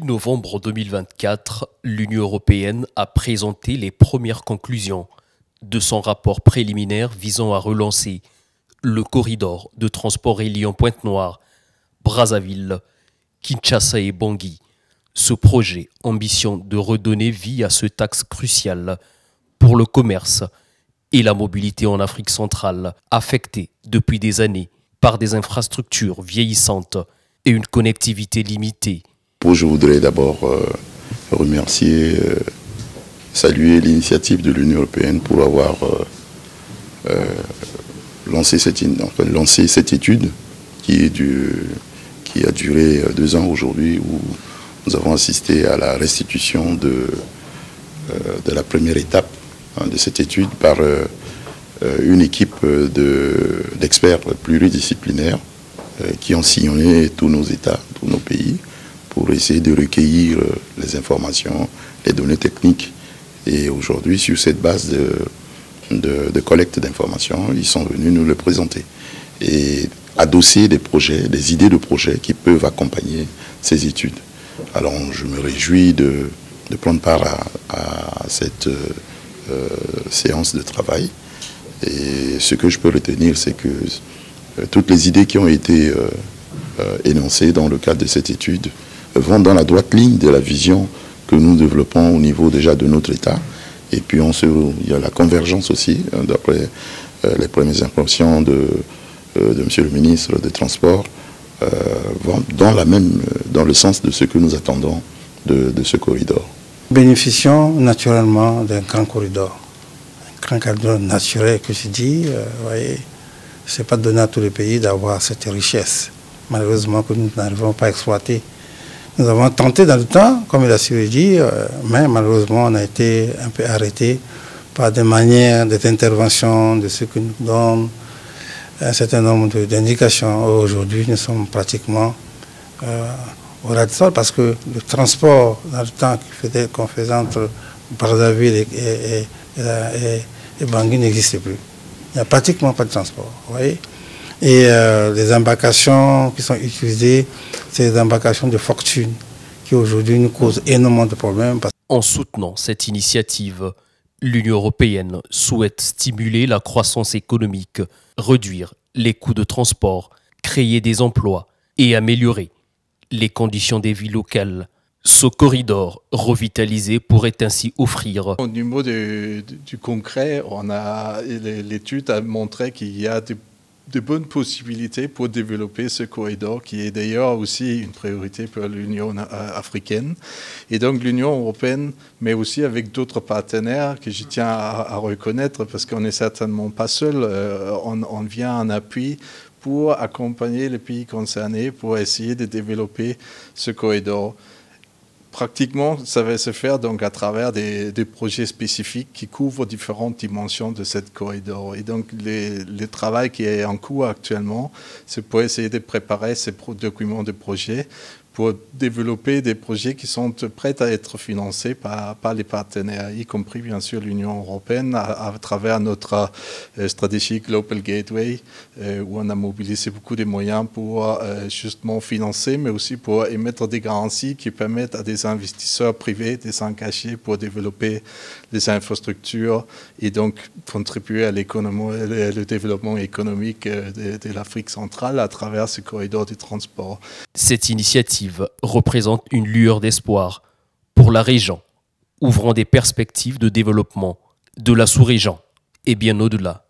mi-novembre 2024, l'Union européenne a présenté les premières conclusions de son rapport préliminaire visant à relancer le corridor de transport reliant Pointe-Noire, Brazzaville, Kinshasa et Bangui. Ce projet ambitionne de redonner vie à ce axe crucial pour le commerce et la mobilité en Afrique centrale, affectée depuis des années par des infrastructures vieillissantes et une connectivité limitée. Je voudrais d'abord remercier, saluer l'initiative de l'Union européenne pour avoir lancé cette étude qui a duré 2 ans aujourd'hui, où nous avons assisté à la restitution de la première étape de cette étude par une équipe d'experts pluridisciplinaires qui ont sillonné tous nos États, tous nos pays, pour essayer de recueillir les informations, les données techniques. Et aujourd'hui, sur cette base de collecte d'informations, ils sont venus nous le présenter et adosser des projets, des idées de projets qui peuvent accompagner ces études. Alors je me réjouis de prendre part à cette séance de travail. Et ce que je peux retenir, c'est que toutes les idées qui ont été énoncées dans le cadre de cette étude vont dans la droite ligne de la vision que nous développons au niveau déjà de notre État. Et puis il y a la convergence aussi, d'après les premières impressions de Monsieur le ministre des Transports, vont dans le sens de ce que nous attendons de ce corridor. Bénéficions naturellement d'un grand corridor. Un grand corridor naturel que je dis, voyez, ce n'est pas donné à tous les pays d'avoir cette richesse, malheureusement, que nous n'arrivons pas à exploiter. Nous avons tenté dans le temps, comme il a su le dire, mais malheureusement on a été un peu arrêté par des manières, des interventions, de ce que nous donne un certain nombre d'indications. Aujourd'hui, nous sommes pratiquement au ras du sol, parce que le transport dans le temps qu'on faisait entre Brazzaville et Bangui n'existe plus. Il n'y a pratiquement pas de transport, vous voyez. Et les embarcations qui sont utilisées, c'est des embarcations de fortune qui aujourd'hui nous causent énormément de problèmes. En soutenant cette initiative, l'Union européenne souhaite stimuler la croissance économique, réduire les coûts de transport, créer des emplois et améliorer les conditions des vies locales. Ce corridor revitalisé pourrait ainsi offrir. Au niveau du concret, l'étude a montré qu'il y a de bonnes possibilités pour développer ce corridor, qui est d'ailleurs aussi une priorité pour l'Union africaine. Et donc l'Union européenne, mais aussi avec d'autres partenaires que je tiens à reconnaître, parce qu'on n'est certainement pas seul, on vient en appui pour accompagner les pays concernés, pour essayer de développer ce corridor. Pratiquement, ça va se faire donc à travers des projets spécifiques qui couvrent différentes dimensions de cette corridor. Et donc, le travail qui est en cours actuellement, c'est pour essayer de préparer ces documents de projet pour développer des projets qui sont prêts à être financés par les partenaires, y compris bien sûr l'Union européenne, à travers notre stratégie Global Gateway, où on a mobilisé beaucoup de moyens pour justement financer, mais aussi pour émettre des garanties qui permettent à des investisseurs privés de s'engager pour développer les infrastructures et donc contribuer à l'économie, le développement économique de l'Afrique centrale à travers ce corridor de transport. Cette initiative représente une lueur d'espoir pour la région, ouvrant des perspectives de développement de la sous-région et bien au-delà.